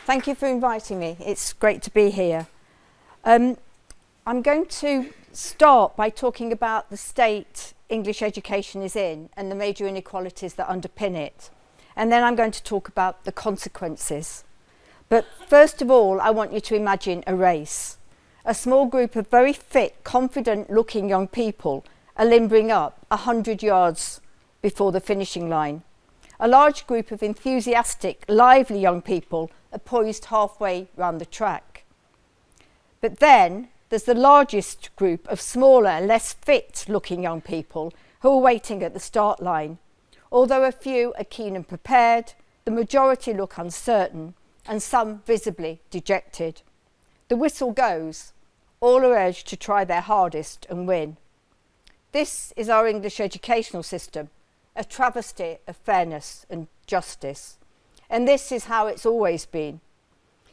Thank you for inviting me. It's great to be here. I'm going to start by talking about the state English education is in and the major inequalities that underpin it. And then I'm going to talk about the consequences. But first of all, I want you to imagine a race. A small group of very fit, confident-looking young people are limbering up 100 yards before the finishing line. A large group of enthusiastic, lively young people are poised halfway round the track. But then there's the largest group of smaller, less fit-looking young people who are waiting at the start line. Although a few are keen and prepared, the majority look uncertain, and some visibly dejected. The whistle goes. All are urged to try their hardest and win. This is our English educational system, a travesty of fairness and justice. And this is how it's always been.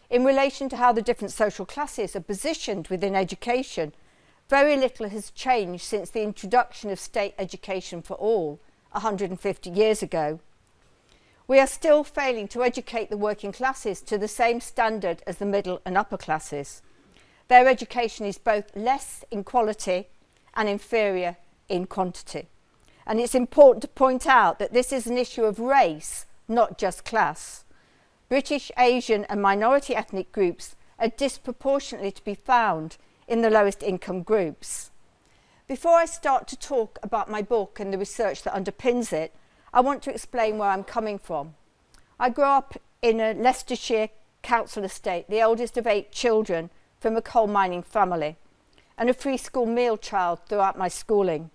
In relation to how the different social classes are positioned within education, very little has changed since the introduction of state education for all 150 years ago. We are still failing to educate the working classes to the same standard as the middle and upper classes. Their education is both less in quality and inferior in quantity. And it's important to point out that this is an issue of race, not just class. British, Asian and minority ethnic groups are disproportionately to be found in the lowest income groups. Before I start to talk about my book and the research that underpins it, I want to explain where I'm coming from. I grew up in a Leicestershire council estate, the oldest of 8 children from a coal mining family, and a free school meal child throughout my schooling.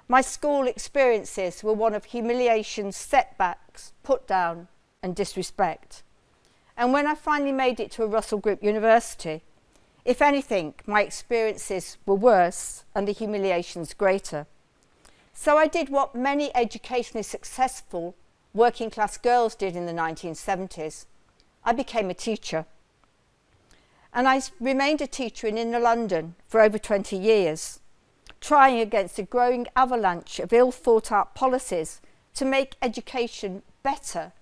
My school experiences were one of humiliation, setbacks, put down and disrespect. And when I finally made it to a Russell Group university, if anything, my experiences were worse and the humiliations greater. So I did what many educationally successful working class girls did in the 1970s. I became a teacher. And I remained a teacher in inner London for over 20 years, trying against a growing avalanche of ill-thought-out policies to make education better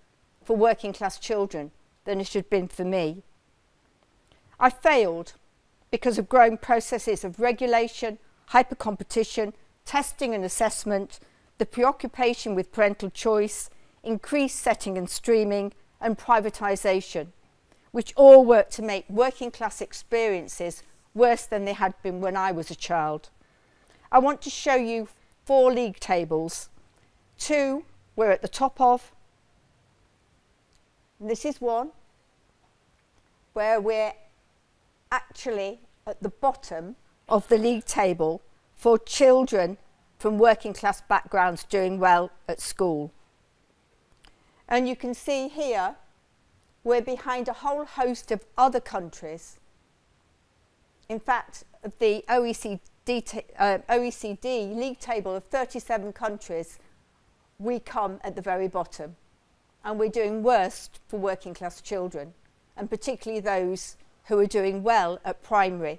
for working class children than it had been for me. I failed because of growing processes of regulation, hyper-competition, testing and assessment, the preoccupation with parental choice, increased setting and streaming, and privatisation, which all worked to make working class experiences worse than they had been when I was a child. I want to show you 4 league tables. 2 we're at the top of. This is one where we're actually at the bottom of the league table for children from working class backgrounds doing well at school. And you can see here we're behind a whole host of other countries. In fact, the OECD league table of 37 countries, we come at the very bottom. And we're doing worst for working class children, and particularly those who are doing well at primary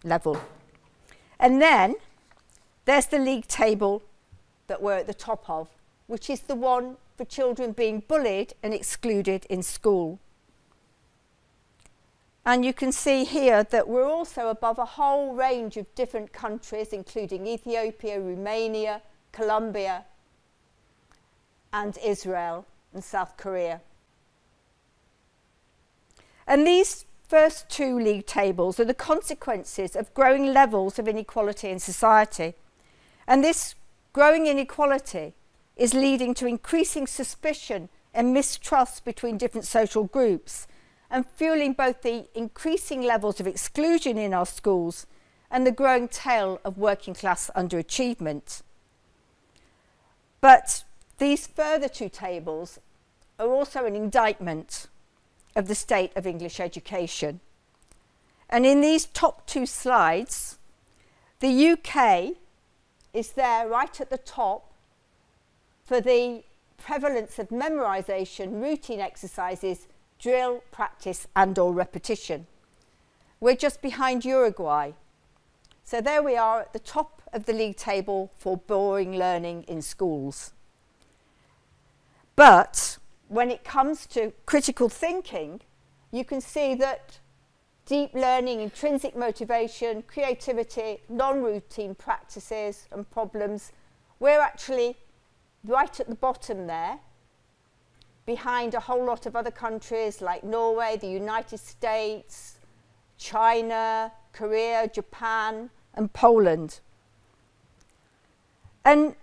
level. And then there's the league table that we're at the top of, which is the one for children being bullied and excluded in school. And you can see here that we're also above a whole range of different countries, including Ethiopia, Romania, Colombia, and Israel and South Korea. And these first 2 league tables are the consequences of growing levels of inequality in society. And this growing inequality is leading to increasing suspicion and mistrust between different social groups, and fueling both the increasing levels of exclusion in our schools and the growing tale of working class underachievement. But these further 2 tables are also an indictment of the state of English education. And in these top 2 slides, the UK is there right at the top for the prevalence of memorisation, routine exercises, drill, practice and/or repetition. We're just behind Uruguay. So there we are at the top of the league table for boring learning in schools. But when it comes to critical thinking, you can see that deep learning, intrinsic motivation, creativity, non-routine practices and problems, we're actually right at the bottom there, behind a whole lot of other countries like Norway, the United States, China, Korea, Japan, and Poland. And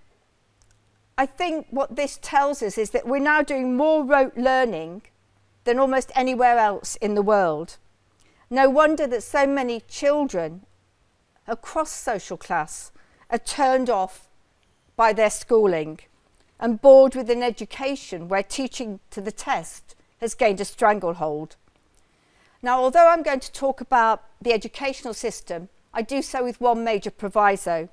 I think what this tells us is that we're now doing more rote learning than almost anywhere else in the world. No wonder that so many children across social class are turned off by their schooling and bored with an education where teaching to the test has gained a stranglehold. Now, although I'm going to talk about the educational system, I do so with one major proviso.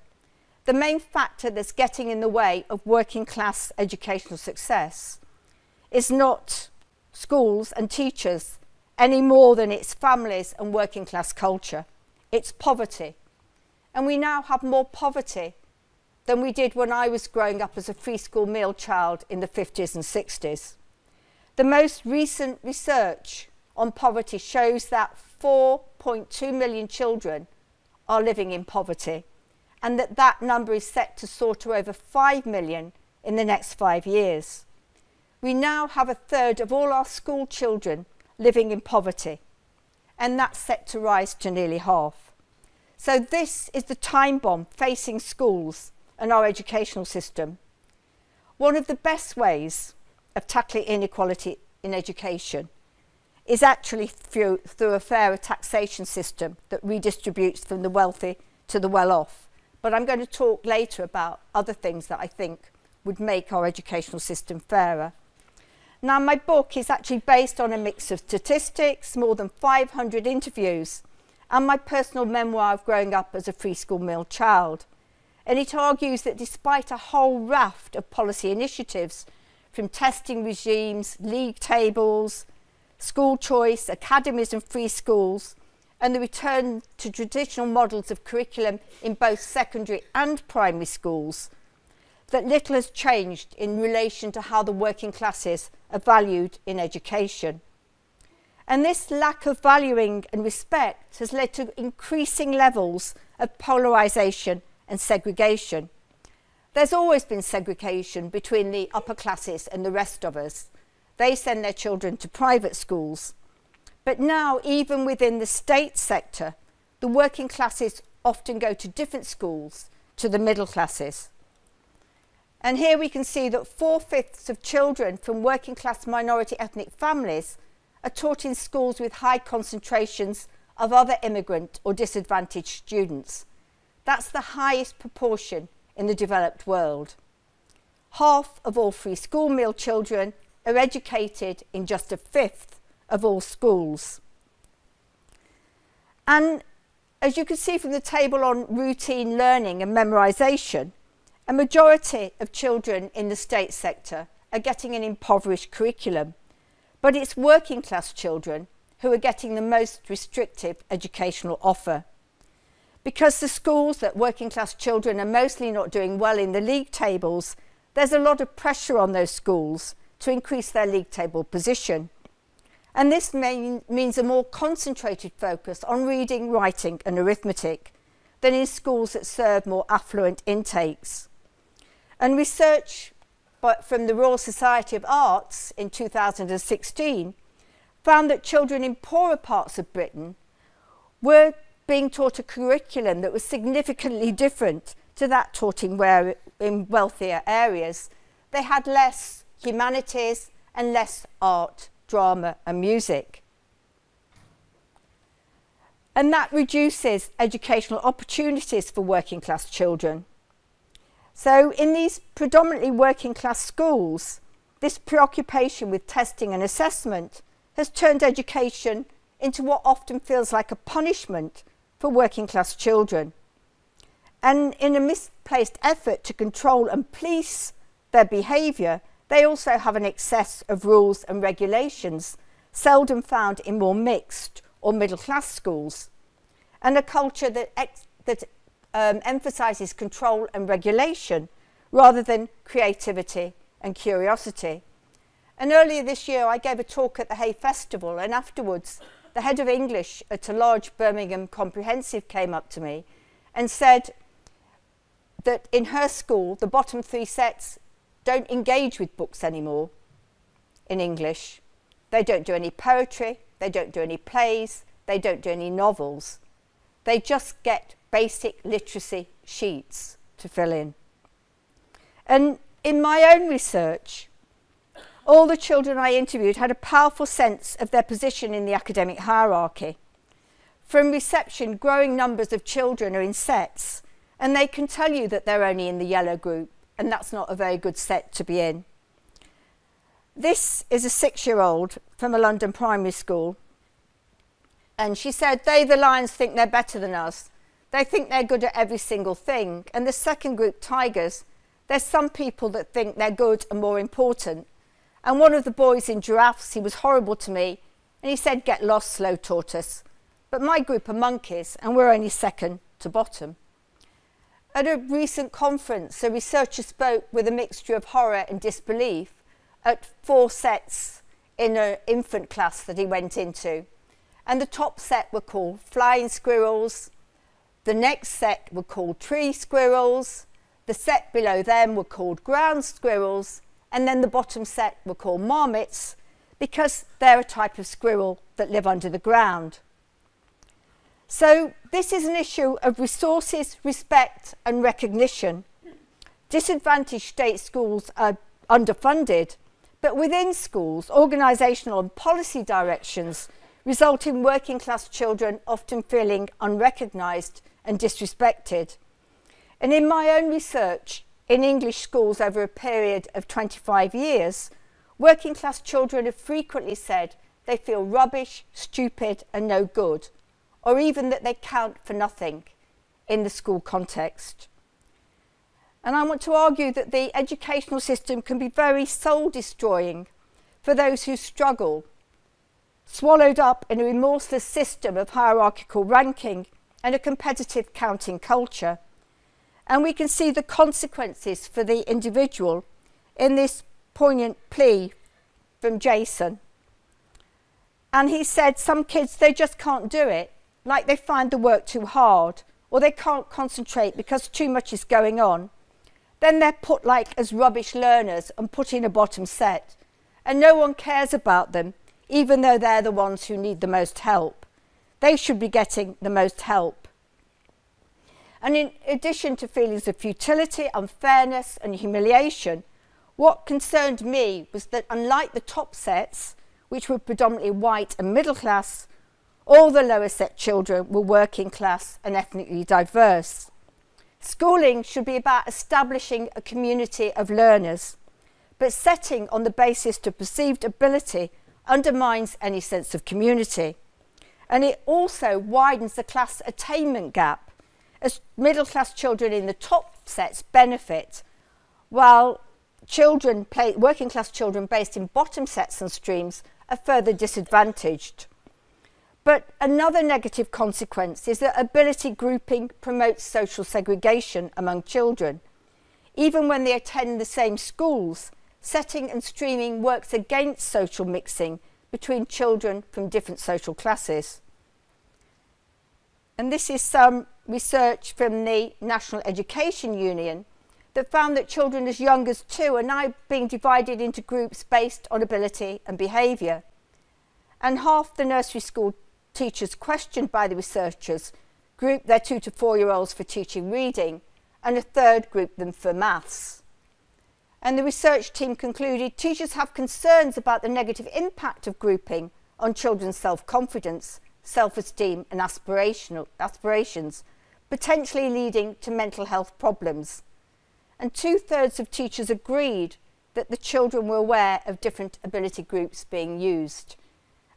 The main factor that's getting in the way of working class educational success is not schools and teachers any more than it's families and working class culture. It's poverty. And we now have more poverty than we did when I was growing up as a free school meal child in the 50s and 60s. The most recent research on poverty shows that 4.2 million children are living in poverty, and that number is set to soar to over 5 million in the next 5 years. We now have a third of all our school children living in poverty, and that's set to rise to nearly half. So this is the time bomb facing schools and our educational system. One of the best ways of tackling inequality in education is actually through a fairer taxation system that redistributes from the wealthy to the well-off. But I'm going to talk later about other things that I think would make our educational system fairer. Now, my book is actually based on a mix of statistics, more than 500 interviews, and my personal memoir of growing up as a free school meal child. And it argues that despite a whole raft of policy initiatives, from testing regimes, league tables, school choice, academies and free schools, and the return to traditional models of curriculum in both secondary and primary schools, that little has changed in relation to how the working classes are valued in education. And this lack of valuing and respect has led to increasing levels of polarisation and segregation. There's always been segregation between the upper classes and the rest of us. They send their children to private schools. But now, even within the state sector, the working classes often go to different schools to the middle classes. And here we can see that 4/5 of children from working class minority ethnic families are taught in schools with high concentrations of other immigrant or disadvantaged students. That's the highest proportion in the developed world. Half of all free school meal children are educated in just 1/5 of all schools. And as you can see from the table on routine learning and memorisation, a majority of children in the state sector are getting an impoverished curriculum, but it's working class children who are getting the most restrictive educational offer. Because the schools that working class children are mostly not doing well in the league tables, there's a lot of pressure on those schools to increase their league table position. And this means a more concentrated focus on reading, writing and arithmetic than in schools that serve more affluent intakes. And research from the Royal Society of Arts in 2016 found that children in poorer parts of Britain were being taught a curriculum that was significantly different to that taught in wealthier areas. They had less humanities and less art, drama and music. And that reduces educational opportunities for working class children. So in these predominantly working class schools, this preoccupation with testing and assessment has turned education into what often feels like a punishment for working class children. And in a misplaced effort to control and police their behaviour, they also have an excess of rules and regulations, seldom found in more mixed or middle class schools, and a culture that emphasises control and regulation rather than creativity and curiosity. And earlier this year, I gave a talk at the Hay Festival, and afterwards, the head of English at a large Birmingham comprehensive came up to me and said that in her school, the bottom 3 sets don't engage with books anymore in English. They don't do any poetry, they don't do any plays, they don't do any novels. They just get basic literacy sheets to fill in. And in my own research, all the children I interviewed had a powerful sense of their position in the academic hierarchy. From reception, growing numbers of children are in sets, and they can tell you that they're only in the yellow group, and that's not a very good set to be in. This is a 6-year-old from a London primary school, and she said, they, the lions, think they're better than us. They think they're good at every single thing. And the second group, tigers, there's some people that think they're good and more important. And one of the boys in giraffes, he was horrible to me, and he said, get lost, slow tortoise. But my group are monkeys, and we're only second to bottom. At a recent conference, a researcher spoke with a mixture of horror and disbelief at 4 sets in an infant class that he went into. And the top set were called flying squirrels, the next set were called tree squirrels, the set below them were called ground squirrels, and then the bottom set were called marmots because they're a type of squirrel that live under the ground. So this is an issue of resources, respect and recognition. Disadvantaged state schools are underfunded, but within schools, organisational and policy directions result in working class children often feeling unrecognised and disrespected. And in my own research in English schools over a period of 25 years, working class children have frequently said they feel rubbish, stupid and no good, or even that they count for nothing in the school context. And I want to argue that the educational system can be very soul-destroying for those who struggle, swallowed up in a remorseless system of hierarchical ranking and a competitive counting culture. And we can see the consequences for the individual in this poignant plea from Jason. And he said some kids, they just can't do it, like they find the work too hard, or they can't concentrate because too much is going on. Then they're put like as rubbish learners and put in a bottom set, and no one cares about them, even though they're the ones who need the most help. They should be getting the most help. And in addition to feelings of futility, unfairness and humiliation, what concerned me was that unlike the top sets, which were predominantly white and middle class, all the lower set children were working class and ethnically diverse. Schooling should be about establishing a community of learners, but setting on the basis of perceived ability undermines any sense of community. And it also widens the class attainment gap, as middle class children in the top sets benefit, while working class children based in bottom sets and streams are further disadvantaged. But another negative consequence is that ability grouping promotes social segregation among children. Even when they attend the same schools, setting and streaming works against social mixing between children from different social classes. And this is some research from the National Education Union that found that children as young as 2 are now being divided into groups based on ability and behaviour. And half the nursery school teachers questioned by the researchers grouped their 2 to 4-year-olds for teaching reading, and a third grouped them for maths. And the research team concluded teachers have concerns about the negative impact of grouping on children's self-confidence, self-esteem and aspirations, potentially leading to mental health problems. And 2/3 of teachers agreed that the children were aware of different ability groups being used.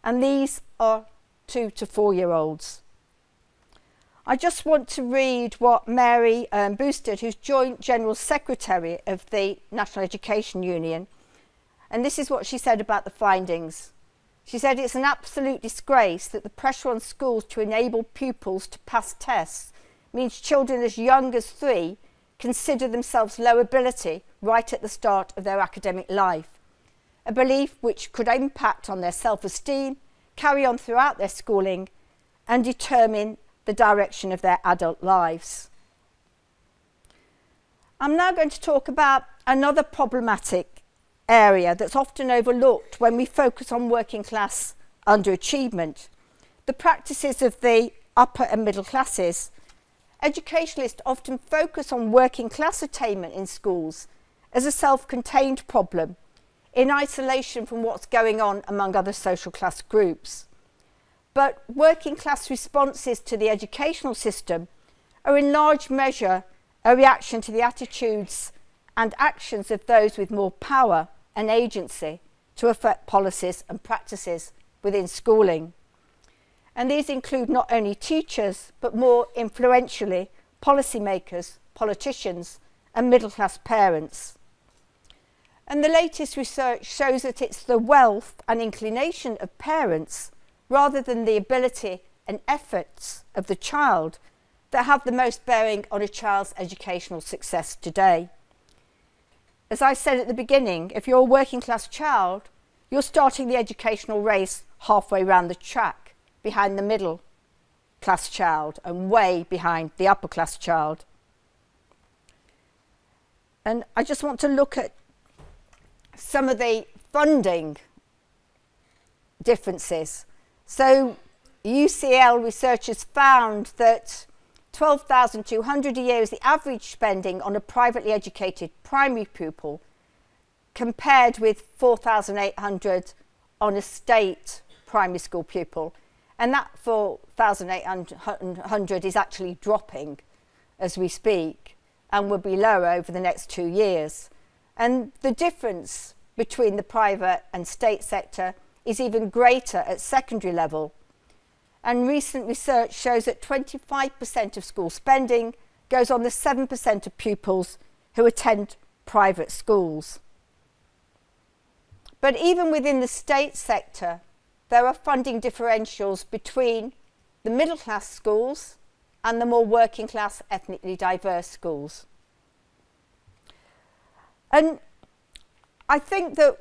And these are 2 to 4-year-olds. I just want to read what Mary Boosted, who's Joint General Secretary of the National Education Union, and this is what she said about the findings. She said it's an absolute disgrace that the pressure on schools to enable pupils to pass tests means children as young as 3 consider themselves low ability right at the start of their academic life. a belief which could impact on their self-esteem, carry on throughout their schooling, and determine the direction of their adult lives. I'm now going to talk about another problematic area that's often overlooked when we focus on working class underachievement, the practices of the upper and middle classes. Educationalists often focus on working class attainment in schools as a self-contained problem in isolation from what's going on among other social class groups. But working class responses to the educational system are in large measure a reaction to the attitudes and actions of those with more power and agency to affect policies and practices within schooling. And these include not only teachers, but more influentially, policymakers, politicians, and middle-class parents. And the latest research shows that it's the wealth and inclination of parents, rather than the ability and efforts of the child, that have the most bearing on a child's educational success today. As I said at the beginning, if you're a working-class child, you're starting the educational race halfway round the track, behind the middle class child and way behind the upper class child. And I just want to look at some of the funding differences. So UCL researchers found that $12,200 a year is the average spending on a privately educated primary pupil, compared with $4,800 on a state primary school pupil. And that $4,800 is actually dropping as we speak and will be lower over the next 2 years. And the difference between the private and state sector is even greater at secondary level. And recent research shows that 25% of school spending goes on the 7% of pupils who attend private schools. But even within the state sector, there are funding differentials between the middle class schools and the more working class ethnically diverse schools. And I think that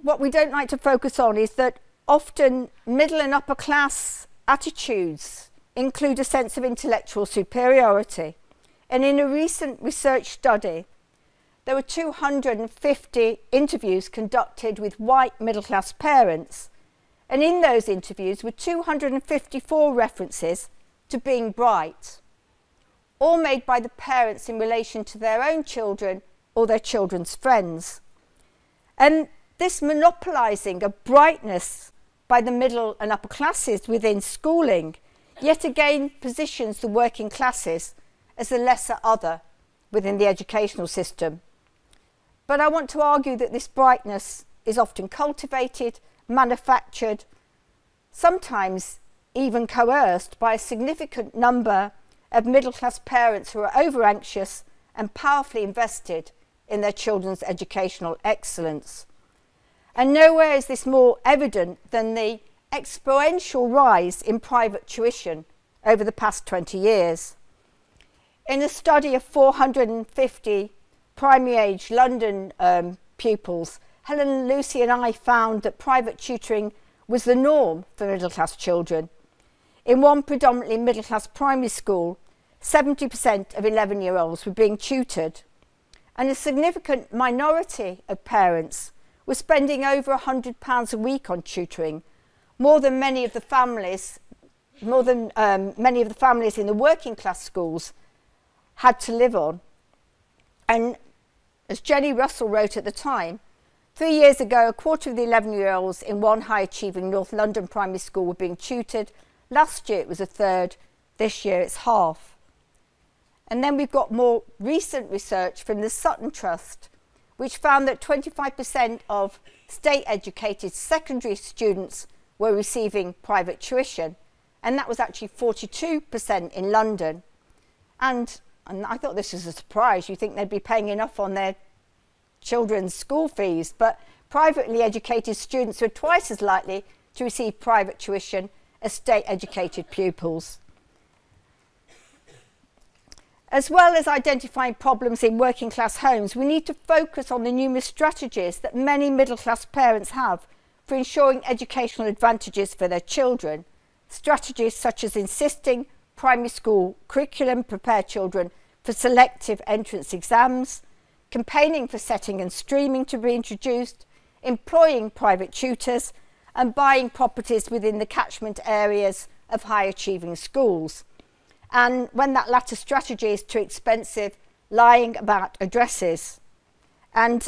what we don't like to focus on is that often middle and upper class attitudes include a sense of intellectual superiority. And in a recent research study, there were 250 interviews conducted with white middle class parents. And in those interviews were 254 references to being bright, all made by the parents in relation to their own children or their children's friends. And this monopolising of brightness by the middle and upper classes within schooling yet again positions the working classes as the lesser other within the educational system. But I want to argue that this brightness is often cultivated, manufactured, sometimes even coerced by a significant number of middle-class parents who are over-anxious and powerfully invested in their children's educational excellence. And nowhere is this more evident than the exponential rise in private tuition over the past 20 years. In a study of 450 primary-age London pupils, Helen, Lucy and I found that private tutoring was the norm for middle-class children. In one predominantly middle-class primary school, 70% of 11-year-olds were being tutored, and a significant minority of parents were spending over £100 a week on tutoring, more than many of the families in the working class schools had to live on. And as Jenny Russell wrote at the time, 3 years ago, a quarter of the 11-year-olds in one high-achieving North London primary school were being tutored. Last year it was a third, this year it's half. And then we've got more recent research from the Sutton Trust, which found that 25% of state-educated secondary students were receiving private tuition, and that was actually 42% in London. And I thought this was a surprise. You think they'd be paying enough on their children's school fees, but privately educated students are twice as likely to receive private tuition as state-educated pupils. As well as identifying problems in working class homes, we need to focus on the numerous strategies that many middle class parents have for ensuring educational advantages for their children. Strategies such as insisting primary school curriculum prepare children for selective entrance exams, campaigning for setting and streaming to be introduced, employing private tutors, and buying properties within the catchment areas of high achieving schools. And when that latter strategy is too expensive, lying about addresses. And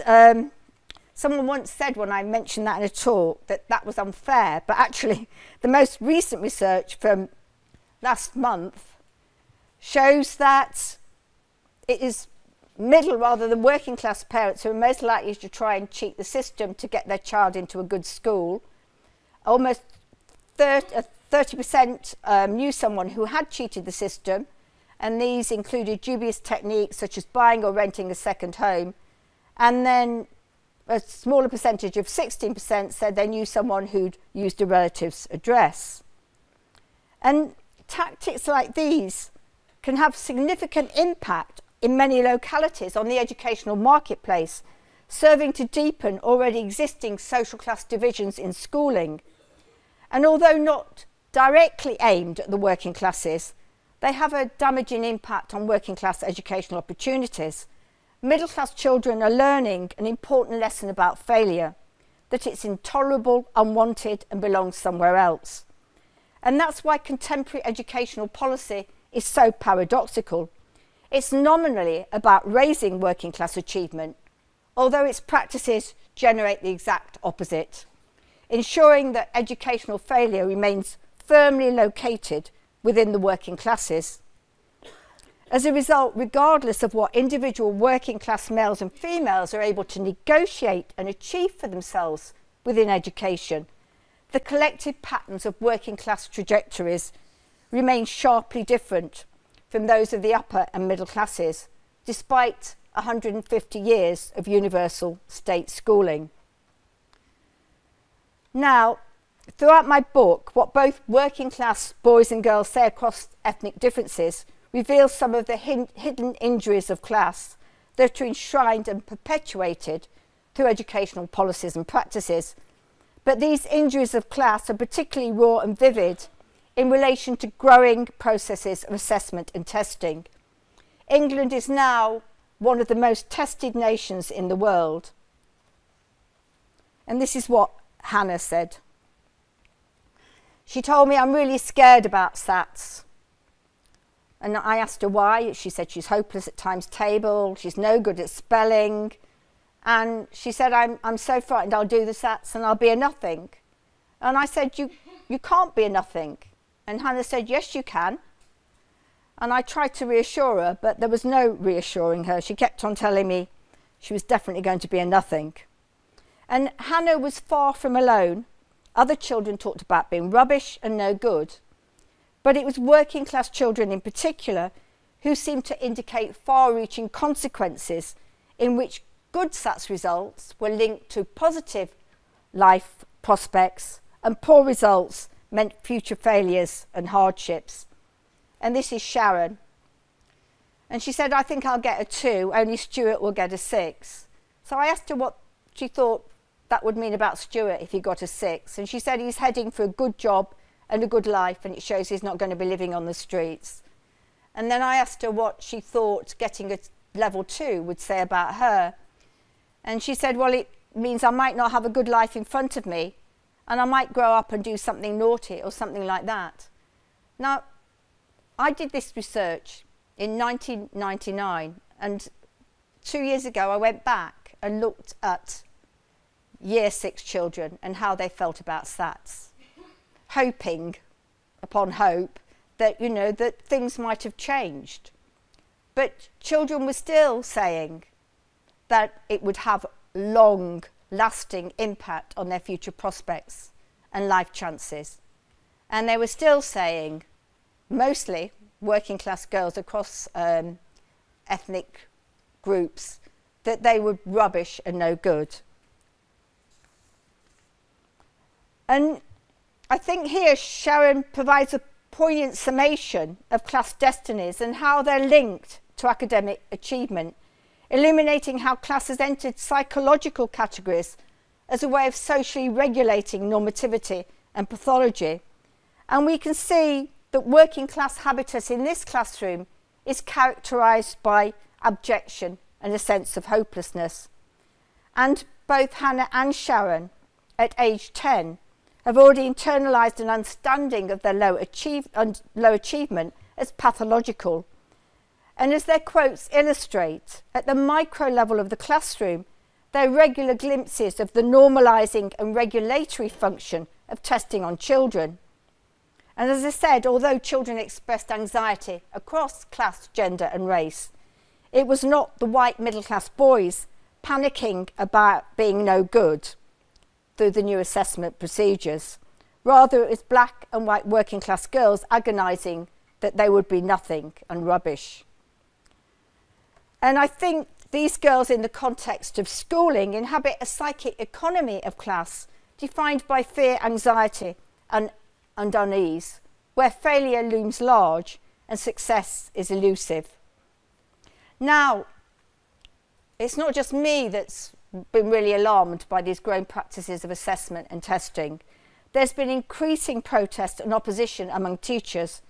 someone once said when I mentioned that in a talk that that was unfair, but actually the most recent research from last month shows that it is middle rather than working class parents who are most likely to try and cheat the system to get their child into a good school. Almost 30% knew someone who had cheated the system, and these included dubious techniques such as buying or renting a second home. And then a smaller percentage of 16% said they knew someone who'd used a relative's address. And tactics like these can have significant impact in many localities on the educational marketplace, serving to deepen already existing social class divisions in schooling. And although not directly aimed at the working classes, they have a damaging impact on working class educational opportunities. Middle class children are learning an important lesson about failure, that it's intolerable, unwanted, and belongs somewhere else. And that's why contemporary educational policy is so paradoxical. It's nominally about raising working class achievement, although its practices generate the exact opposite, ensuring that educational failure remains firmly located within the working classes. As a result, regardless of what individual working class males and females are able to negotiate and achieve for themselves within education, the collective patterns of working class trajectories remain sharply different from those of the upper and middle classes, despite 150 years of universal state schooling. Now, throughout my book, what both working class boys and girls say across ethnic differences reveals some of the hidden injuries of class that are enshrined and perpetuated through educational policies and practices. But these injuries of class are particularly raw and vivid in relation to growing processes of assessment and testing. England is now one of the most tested nations in the world. And this is what Hannah said. She told me, "I'm really scared about SATs." And I asked her why. She said she's hopeless at times table, she's no good at spelling. And she said, I'm so frightened I'll do the SATs and I'll be a nothing. And I said, you can't be a nothing. And Hannah said, yes, you can. And I tried to reassure her, but there was no reassuring her. She kept on telling me she was definitely going to be a nothing. And Hannah was far from alone. Other children talked about being rubbish and no good. But it was working class children in particular who seemed to indicate far-reaching consequences in which good SATs results were linked to positive life prospects and poor results meant future failures and hardships. And this is Sharon. And she said, I think I'll get a 2, only Stuart will get a 6. So I asked her what she thought that would mean about Stuart if he got a 6. And she said he's heading for a good job and a good life, and it shows he's not going to be living on the streets. And then I asked her what she thought getting a level 2 would say about her. And she said, well, it means I might not have a good life in front of me, and I might grow up and do something naughty or something like that. Now, I did this research in 1999, and 2 years ago I went back and looked at Year 6 children and how they felt about SATs, hoping upon hope that, you know, that things might have changed. But children were still saying that it would have long-lasting impact on their future prospects and life chances. And they were still saying, mostly working class girls across ethnic groups, that they were rubbish and no good. And I think here Sharon provides a poignant summation of class destinies and how they're linked to academic achievement, illuminating how class has entered psychological categories as a way of socially regulating normativity and pathology. And we can see that working class habitus in this classroom is characterised by abjection and a sense of hopelessness. And both Hannah and Sharon, at age 10, have already internalised an understanding of their low achievement as pathological. And as their quotes illustrate, at the micro level of the classroom, there are regular glimpses of the normalising and regulatory function of testing on children. And as I said, although children expressed anxiety across class, gender and race, it was not the white middle-class boys panicking about being no good through the new assessment procedures. Rather, it was black and white working-class girls agonising that they would be nothing and rubbish. And I think these girls, in the context of schooling, inhabit a psychic economy of class defined by fear, anxiety and unease, where failure looms large and success is elusive. Now, it's not just me that's been really alarmed by these growing practices of assessment and testing. There's been increasing protest and opposition among teachers,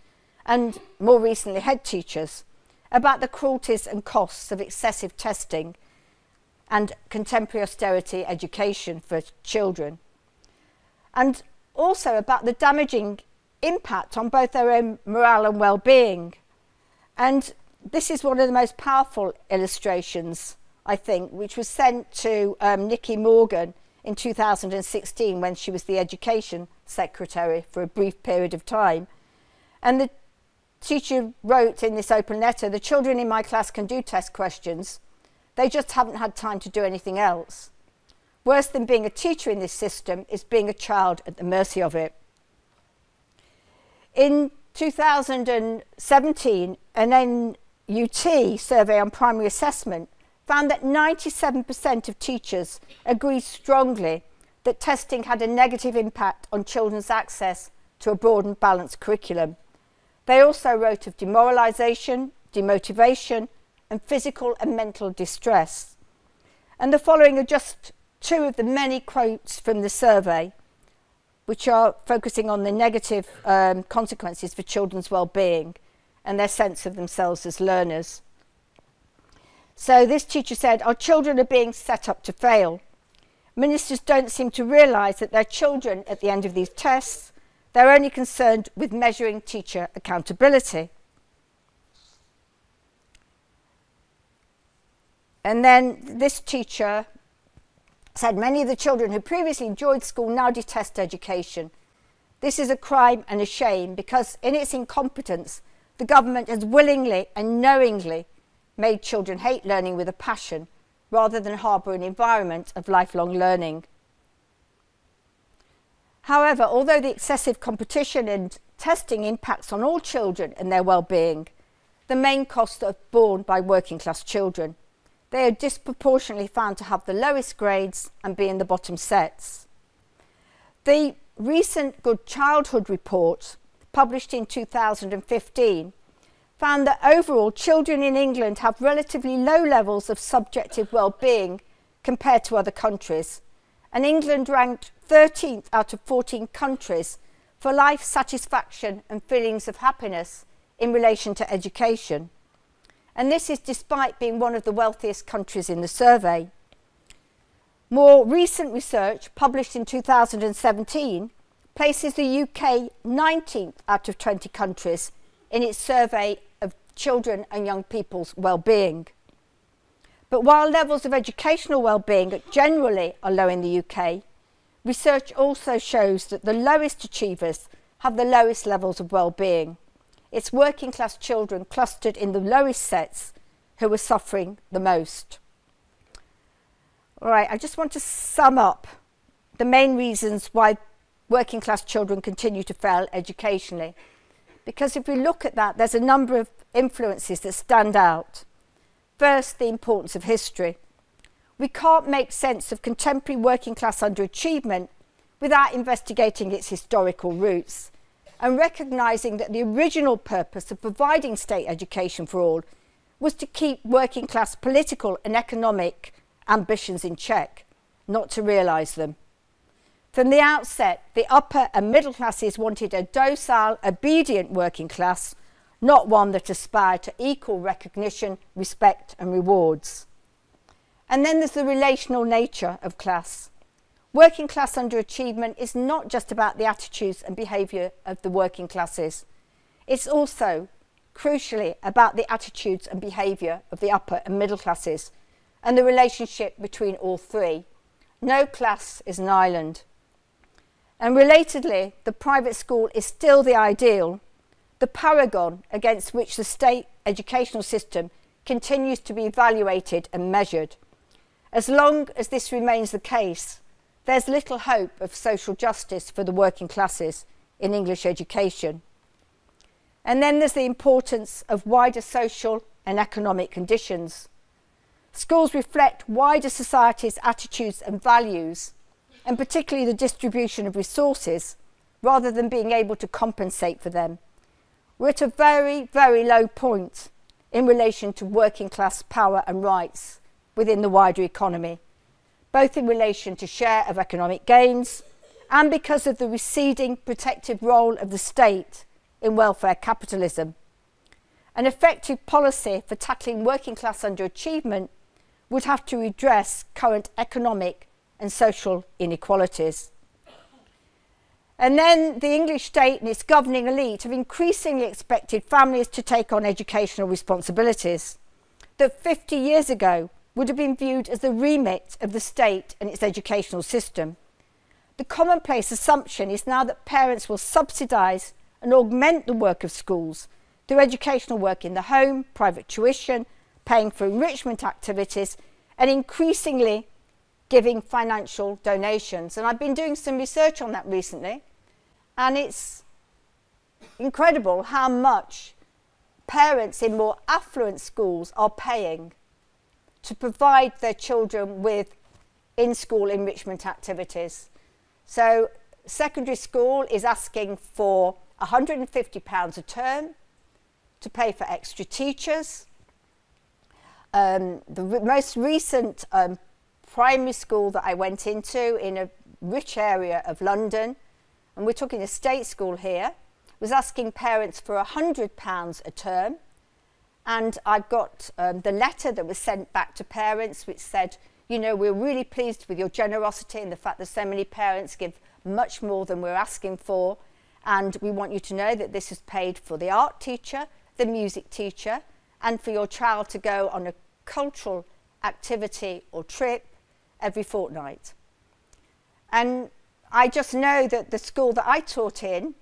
and more recently head teachers, about the cruelties and costs of excessive testing and contemporary austerity education for children, and also about the damaging impact on both their own morale and well-being. And this is one of the most powerful illustrations, I think, which was sent to Nicky Morgan in 2016 when she was the Education Secretary for a brief period of time. And the teacher wrote in this open letter, "The children in my class can do test questions. They just haven't had time to do anything else. Worse than being a teacher in this system is being a child at the mercy of it." In 2017, an NUT survey on primary assessment found that 97% of teachers agreed strongly that testing had a negative impact on children's access to a broad and balanced curriculum. They also wrote of demoralisation, demotivation, and physical and mental distress. And the following are just two of the many quotes from the survey, which are focusing on the negative consequences for children's well-being and their sense of themselves as learners. So this teacher said, "Our children are being set up to fail. Ministers don't seem to realise that their children at the end of these tests, they're only concerned with measuring teacher accountability." And then this teacher said, "Many of the children who previously enjoyed school now detest education. This is a crime and a shame because in its incompetence, the government has willingly and knowingly made children hate learning with a passion rather than harbour an environment of lifelong learning." However, although the excessive competition and testing impacts on all children and their well-being, the main costs are borne by working class children. They are disproportionately found to have the lowest grades and be in the bottom sets. The recent Good Childhood report, published in 2015, found that overall children in England have relatively low levels of subjective well-being compared to other countries, and England ranked 13th out of 14 countries for life satisfaction and feelings of happiness in relation to education. And this is despite being one of the wealthiest countries in the survey. More recent research, published in 2017, places the UK 19th out of 20 countries in its survey of children and young people's well-being. But while levels of educational well-being generally are low in the UK, research also shows that the lowest achievers have the lowest levels of well-being. It's working class children clustered in the lowest sets who are suffering the most. All right, I just want to sum up the main reasons why working class children continue to fail educationally. Because if we look at that, there's a number of influences that stand out. First, the importance of history. We can't make sense of contemporary working class underachievement without investigating its historical roots and recognising that the original purpose of providing state education for all was to keep working class political and economic ambitions in check, not to realise them. From the outset, the upper and middle classes wanted a docile, obedient working class, not one that aspired to equal recognition, respect and rewards. And then there's the relational nature of class. Working class underachievement is not just about the attitudes and behaviour of the working classes. It's also, crucially, about the attitudes and behaviour of the upper and middle classes and the relationship between all three. No class is an island. And relatedly, the private school is still the ideal, the paragon against which the state educational system continues to be evaluated and measured. As long as this remains the case, there's little hope of social justice for the working classes in English education. And then there's the importance of wider social and economic conditions. Schools reflect wider society's attitudes and values, and particularly the distribution of resources, rather than being able to compensate for them. We're at a very, very low point in relation to working class power and rights within the wider economy, both in relation to share of economic gains and because of the receding protective role of the state in welfare capitalism. An effective policy for tackling working class underachievement would have to redress current economic and social inequalities. And then the English state and its governing elite have increasingly expected families to take on educational responsibilities that 50 years ago would have been viewed as the remit of the state and its educational system. The commonplace assumption is now that parents will subsidise and augment the work of schools through educational work in the home, private tuition, paying for enrichment activities, and increasingly giving financial donations. And I've been doing some research on that recently, and it's incredible how much parents in more affluent schools are paying to provide their children with in-school enrichment activities. So secondary school is asking for £150 a term to pay for extra teachers. The most recent primary school that I went into in a rich area of London, and we're talking a state school here, was asking parents for £100 a term. And I've got the letter that was sent back to parents which said, you know, we're really pleased with your generosity and the fact that so many parents give much more than we're asking for. And we want you to know that this is paid for the art teacher, the music teacher, and for your child to go on a cultural activity or trip every fortnight. And I just know that the school that I taught in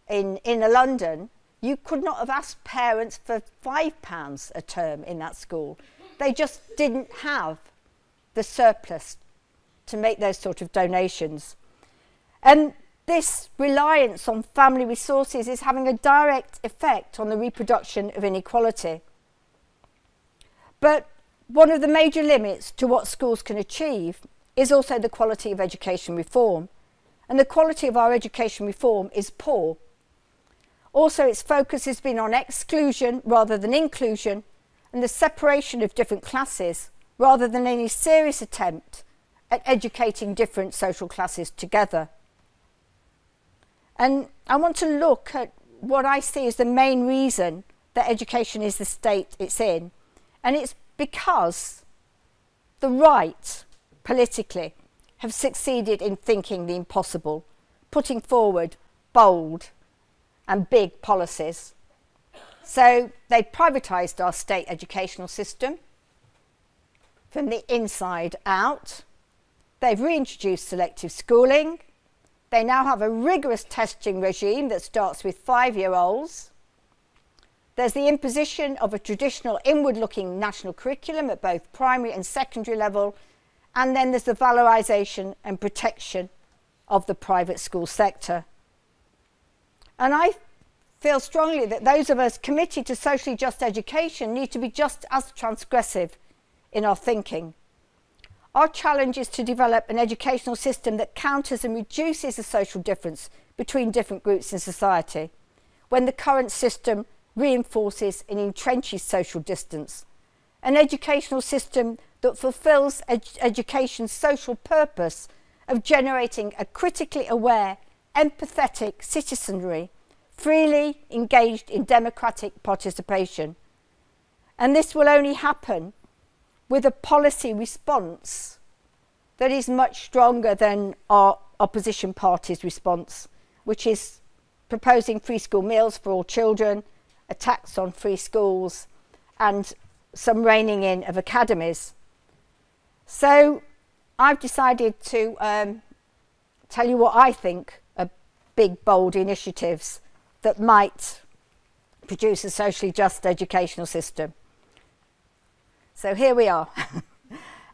London, you could not have asked parents for £5 a term in that school. They just didn't have the surplus to make those sort of donations. And this reliance on family resources is having a direct effect on the reproduction of inequality. But one of the major limits to what schools can achieve is also the quality of education reform. And the quality of our education reform is poor. Also, its focus has been on exclusion rather than inclusion, and the separation of different classes rather than any serious attempt at educating different social classes together. And I want to look at what I see as the main reason that education is the state it's in. And it's because the right, politically, have succeeded in thinking the impossible, putting forward bold and big policies. So they privatised our state educational system from the inside out. They've reintroduced selective schooling. They now have a rigorous testing regime that starts with 5-year-olds. There's the imposition of a traditional inward-looking national curriculum at both primary and secondary level, and then there's the valorisation and protection of the private school sector. And I feel strongly that those of us committed to socially just education need to be just as transgressive in our thinking. Our challenge is to develop an educational system that counters and reduces the social difference between different groups in society, when the current system reinforces and entrenches social distance. An educational system that fulfills education's social purpose of generating a critically aware, empathetic citizenry, freely engaged in democratic participation. And this will only happen with a policy response that is much stronger than our opposition party's response, which is proposing free school meals for all children, a tax on free schools, and some reining in of academies. So I've decided to tell you what I think are big, bold initiatives that might produce a socially just educational system. So here we are.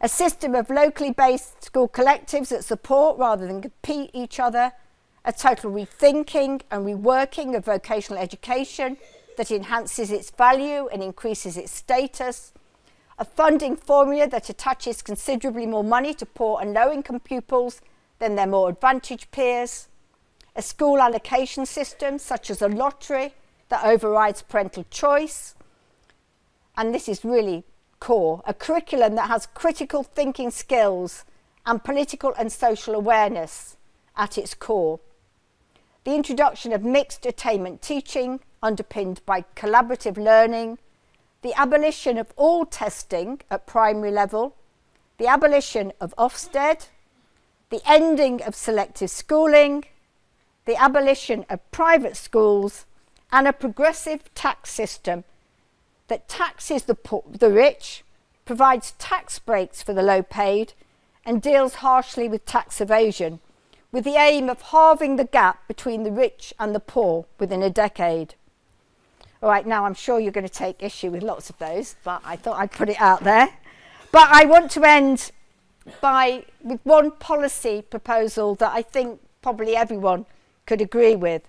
A system of locally based school collectives that support rather than compete each other, a total rethinking and reworking of vocational education that enhances its value and increases its status, a funding formula that attaches considerably more money to poor and low-income pupils than their more advantaged peers, a school allocation system such as a lottery that overrides parental choice, and this is really core, a curriculum that has critical thinking skills and political and social awareness at its core. The introduction of mixed attainment teaching underpinned by collaborative learning, the abolition of all testing at primary level, the abolition of Ofsted, the ending of selective schooling, the abolition of private schools, and a progressive tax system that taxes the rich, provides tax breaks for the low paid, and deals harshly with tax evasion, with the aim of halving the gap between the rich and the poor within a decade. All right, now I'm sure you're going to take issue with lots of those, but I thought I'd put it out there. But I want to end with one policy proposal that I think probably everyone could agree with.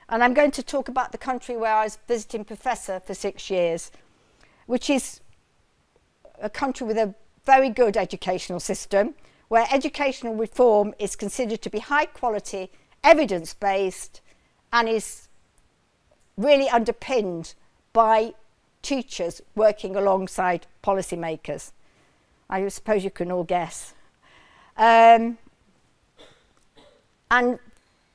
And I'm going to talk about the country where I was visiting professor for 6 years, which is a country with a very good educational system, where educational reform is considered to be high quality, evidence-based, and is really underpinned by teachers working alongside policymakers. I suppose you can all guess. And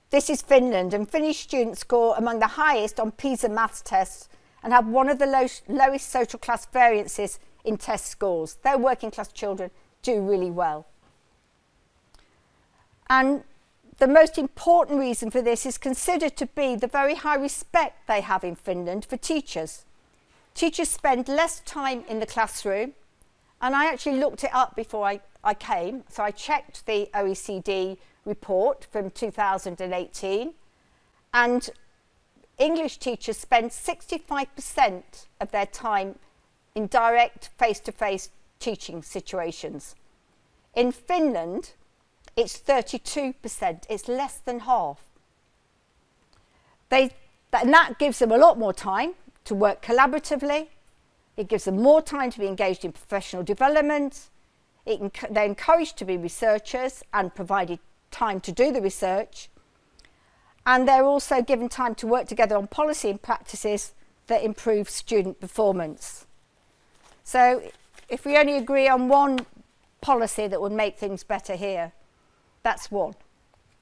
this is Finland, and Finnish students score among the highest on PISA maths tests and have one of the lowest social class variances in test scores. Their working class children do really well. And the most important reason for this is considered to be the very high respect they have in Finland for teachers. Teachers spend less time in the classroom, and I actually looked it up before I came, so I checked the OECD report from 2018, and English teachers spend 65% of their time in direct face-to-face teaching situations. In Finland, it's 32%, it's less than half. And that gives them a lot more time to work collaboratively. It gives them more time to be engaged in professional development. They're encouraged to be researchers and provided time to do the research. And they're also given time to work together on policy and practices that improve student performance. So if we only agree on one policy that would make things better here, that's one.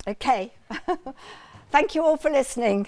Okay. Thank you all for listening.